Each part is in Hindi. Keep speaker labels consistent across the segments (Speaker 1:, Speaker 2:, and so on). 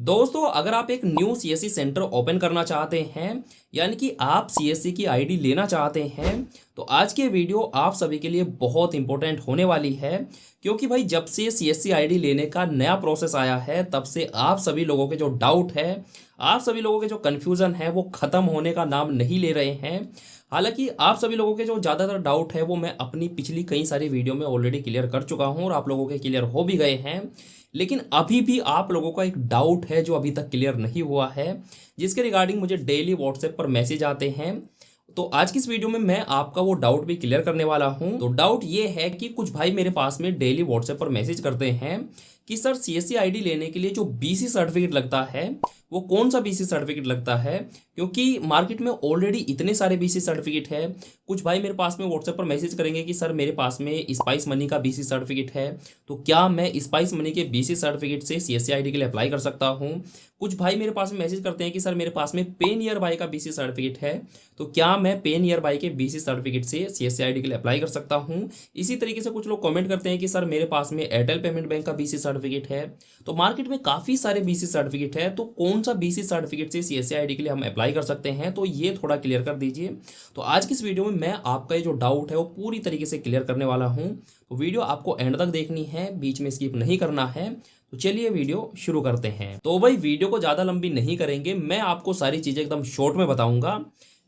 Speaker 1: दोस्तों, अगर आप एक न्यू सीएससी सेंटर ओपन करना चाहते हैं, यानी कि आप सीएससी की आईडी लेना चाहते हैं, तो आज के वीडियो आप सभी के लिए बहुत इंपॉर्टेंट होने वाली है। क्योंकि भाई जब से सीएससी आईडी लेने का नया प्रोसेस आया है, तब से आप सभी लोगों के जो डाउट है, आप सभी लोगों के जो कन्फ्यूज़न है, वो ख़त्म होने का नाम नहीं ले रहे हैं। हालांकि आप सभी लोगों के जो ज़्यादातर डाउट है वो मैं अपनी पिछली कई सारी वीडियो में ऑलरेडी क्लियर कर चुका हूँ और आप लोगों के क्लियर हो भी गए हैं। लेकिन अभी भी आप लोगों का एक डाउट है जो अभी तक क्लियर नहीं हुआ है, जिसके रिगार्डिंग मुझे डेली व्हाट्सएप पर मैसेज आते हैं। तो आज की इस वीडियो में मैं आपका वो डाउट भी क्लियर करने वाला हूं। तो डाउट ये है कि कुछ भाई मेरे पास में डेली व्हाट्सएप पर मैसेज करते हैं कि सर सीएससी आईडी लेने के लिए जो बीसी सर्टिफिकेट लगता है वो कौन सा बीसी सर्टिफिकेट लगता है, क्योंकि मार्केट में ऑलरेडी इतने सारे बीसी सर्टिफिकेट है। कुछ भाई मेरे पास में व्हाट्सएप पर मैसेज करेंगे कि सर मेरे पास में स्पाइस मनी का बीसी सर्टिफिकेट है, तो क्या मैं स्पाइस मनी के बीसी सर्टिफिकेट से सीएससी आईडी के लिए अप्लाई कर सकता हूँ। कुछ भाई मेरे पास में मैसेज करते हैं कि सर मेरे पास में पे नियर बाय का बीसी सर्टिफिकेट है, तो क्या मैं पे नियर बाय के बीसी सर्टिफिकेट से सीएससी आईडी के लिए अप्लाई कर सकता हूँ। इसी तरीके से कुछ लोग कमेंट करते हैं कि सर मेरे पास में एयरटेल पेमेंट बैंक का बीसी सर्टिफिकेट है। तो मार्केट में काफ़ी सारे बीसी सर्टिफिकेट है, तो कौन सा बीसी सर्टिफिकेट से सीएससी आईडी के लिए हम अप्लाई कर सकते हैं, तो ये थोड़ा क्लियर कर दीजिए। तो आज की इस वीडियो में मैं आपका ये जो डाउट है वो पूरी तरीके से क्लियर करने वाला हूँ। तो वीडियो आपको एंड तक देखनी है, बीच में स्किप नहीं करना है। तो चलिए वीडियो शुरू करते हैं। तो भाई वीडियो को ज़्यादा लंबी नहीं करेंगे, मैं आपको सारी चीज़ें एकदम शॉर्ट में बताऊंगा।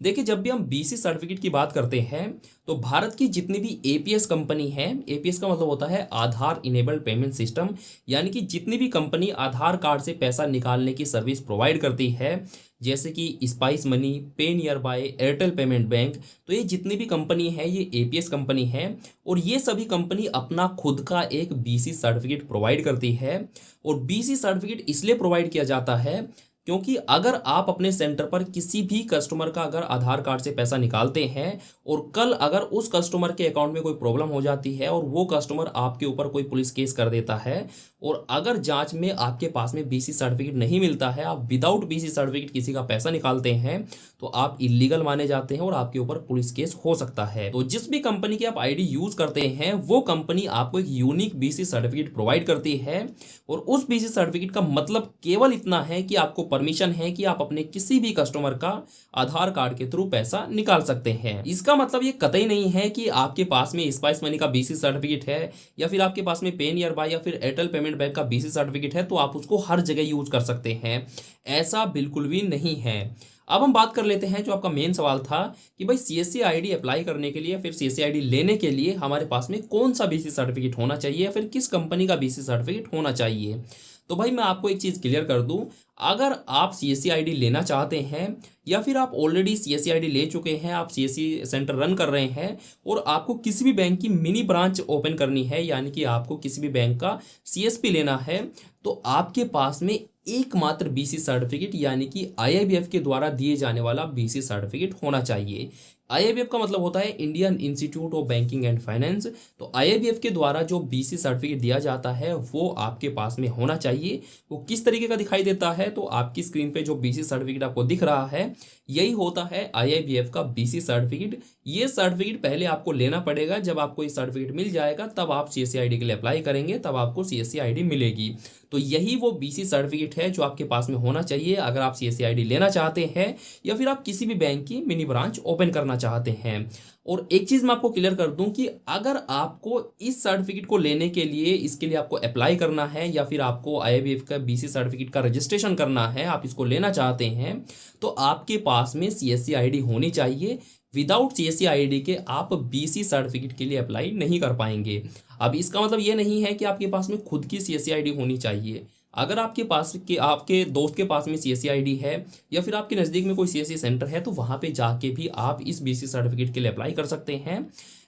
Speaker 1: देखिए, जब भी हम बीसी सर्टिफिकेट की बात करते हैं तो भारत की जितनी भी एपीएस कंपनी है, एपीएस का मतलब होता है आधार इनेबल्ड पेमेंट सिस्टम, यानी कि जितनी भी कंपनी आधार कार्ड से पैसा निकालने की सर्विस प्रोवाइड करती है, जैसे कि स्पाइस मनी, पे near by, Airtel payment bank, तो ये जितनी भी कंपनी है ये एपीएस कंपनी है। और ये सभी कंपनी अपना खुद का एक बीसी सर्टिफिकेट प्रोवाइड करती है। और बीसी सर्टिफिकेट इसलिए प्रोवाइड किया जाता है क्योंकि अगर आप अपने सेंटर पर किसी भी कस्टमर का अगर आधार कार्ड से पैसा निकालते हैं और कल अगर उस कस्टमर के अकाउंट में कोई प्रॉब्लम हो जाती है और वो कस्टमर आपके ऊपर कोई पुलिस केस कर देता है और अगर जांच में आपके पास में बीसी सर्टिफिकेट नहीं मिलता है, आप विदाउट बीसी सर्टिफिकेट किसी का पैसा निकालते हैं, तो आप इलीगल माने जाते हैं और आपके ऊपर पुलिस केस हो सकता है। तो जिस भी कंपनी की आप आईडी यूज करते हैं वो कंपनी आपको एक यूनिक बीसी सर्टिफिकेट प्रोवाइड करती है। और उस बीसी सर्टिफिकेट का मतलब केवल इतना है कि आपको परमिशन है कि आप अपने किसी भी कस्टमर का आधार कार्ड के थ्रू पैसा निकाल सकते हैं। इसका मतलब ये कतई नहीं है कि आपके पास में स्पाइस मनी का बीसी सर्टिफिकेट है या फिर आपके पास में पे नियर बाय या फिर एयरटेल पेमेंट बैंक का बीसी सर्टिफिकेट है तो आप उसको हर जगह यूज कर सकते हैं। ऐसा बिल्कुल भी नहीं है। अब हम बात कर लेते हैं जो आपका मेन सवाल था कि भाई सीएससी आईडी अप्लाई करने के लिए, फिर सीएससी आईडी लेने के लिए हमारे पास में कौन सा बीसी सर्टिफिकेट होना चाहिए या फिर किस कंपनी का बीसी सर्टिफिकेट होना चाहिए। तो भाई मैं आपको एक चीज़ क्लियर कर दूं, अगर आप सीएससी आईडी लेना चाहते हैं या फिर आप ऑलरेडी सीएससी आईडी ले चुके हैं, आप सीएससी सेंटर रन कर रहे हैं और आपको किसी भी बैंक की मिनी ब्रांच ओपन करनी है, यानी कि आपको किसी भी बैंक का सीएसपी लेना है, तो आपके पास में एकमात्र बीसी सर्टिफिकेट यानी कि आईआईबीएफ के द्वारा दिए जाने वाला बीसी सर्टिफिकेट होना चाहिए। आईआईबीएफ का मतलब होता है Indian institute of banking and finance. तो आईआईबीएफ के द्वारा जो बीसी सर्टिफिकेट दिया जाता है वो आपके पास में होना चाहिए। वो किस तरीके का दिखाई देता है, तो आपकी स्क्रीन पे जो बीसी सर्टिफिकेट आपको दिख रहा है यही होता है आईआईबीएफ का बीसी सर्टिफिकेट। ये सर्टिफिकेट पहले आपको लेना पड़ेगा, जब आपको ये सर्टिफिकेट मिल जाएगा तब आप सीएससी आईडी के लिए अप्लाई करेंगे, तब आपको सीएससी आईडी मिलेगी। तो यही वो बीसी सर्टिफिकेट है जो आपके पास में होना चाहिए अगर आप सीएससी आईडी लेना चाहते हैं या फिर आप किसी भी बैंक की मिनी ब्रांच ओपन करना चाहते हैं। और एक चीज़ मैं आपको क्लियर कर दूं कि अगर आपको इस सर्टिफिकेट को लेने के लिए, इसके लिए आपको अप्लाई करना है या फिर आपको आईआईबीएफ का बीसी सर्टिफिकेट का रजिस्ट्रेशन करना है, आप इसको लेना चाहते हैं, तो आपके पास में सीएससी आईडी होनी चाहिए। विदाउट सीएससी आईडी के आप बीसी सर्टिफिकेट के लिए अप्लाई नहीं कर पाएंगे। अब इसका मतलब ये नहीं है कि आपके पास में खुद की सीएससी आईडी होनी चाहिए। अगर आपके पास के आपके दोस्त के पास में सीएससी आईडी है या फिर आपके नज़दीक में कोई सीएससी सेंटर है, तो वहाँ पे जाके भी आप इस बीसी सर्टिफिकेट के लिए अप्लाई कर सकते हैं।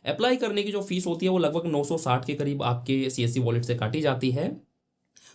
Speaker 1: अप्लाई करने की जो फीस होती है वो लगभग 960 के करीब आपके सीएससी वॉलेट से काटी जाती है।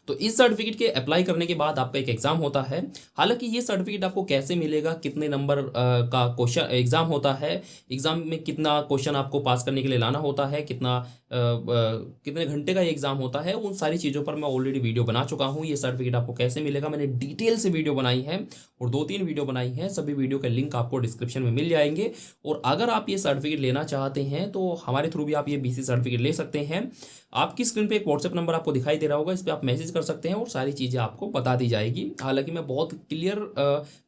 Speaker 1: तो इस सर्टिफिकेट के अप्लाई करने के बाद आपका एक एग्ज़ाम होता है। हालांकि ये सर्टिफिकेट आपको कैसे मिलेगा, कितने नंबर का क्वेश्चन एग्ज़ाम होता है, एग्ज़ाम में कितना क्वेश्चन आपको पास करने के लिए लाना होता है, कितना कितने घंटे का ये एग्ज़ाम होता है, उन सारी चीज़ों पर मैं ऑलरेडी वीडियो बना चुका हूँ। ये सर्टिफिकेट आपको कैसे मिलेगा मैंने डिटेल से वीडियो बनाई है और 2-3 वीडियो बनाई है। सभी वीडियो के लिंक आपको डिस्क्रिप्शन में मिल जाएंगे। और अगर आप ये सर्टिफिकेट लेना चाहते हैं तो हमारे थ्रू भी आप ये BC सर्टिफिकेट ले सकते हैं। आपकी स्क्रीन पे एक व्हाट्सएप नंबर आपको दिखाई दे रहा होगा, इस पर आप मैसेज कर सकते हैं और सारी चीज़ें आपको बता दी जाएगी। हालांकि मैं बहुत क्लियर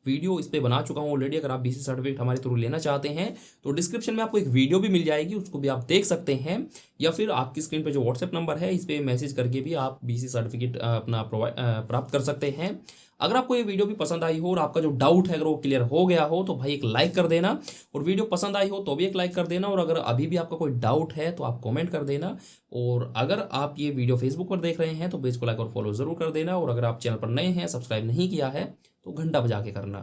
Speaker 1: वीडियो इस पर बना चुका हूँ ऑलरेडी। अगर आप BC सर्टिफिकेट हमारे थ्रू लेना चाहते हैं तो डिस्क्रिप्शन में आपको एक वीडियो भी मिल जाएगी, उसको भी आप देख सकते हैं। या फिर आपकी स्क्रीन पे जो व्हाट्सएप नंबर है इस पर मैसेज करके भी आप BC सर्टिफिकेट अपना प्राप्त कर सकते हैं। अगर आपको ये वीडियो भी पसंद आई हो और आपका जो डाउट है अगर वो क्लियर हो गया हो तो भाई एक लाइक कर देना, और वीडियो पसंद आई हो तो भी एक लाइक कर देना। और अगर अभी भी आपका कोई डाउट है तो आप कमेंट कर देना। और अगर आप ये वीडियो फेसबुक पर देख रहे हैं तो पेज को लाइक और फॉलो जरूर कर देना। और अगर आप चैनल पर नए हैं, सब्सक्राइब नहीं किया है तो घंटा बजा के करना।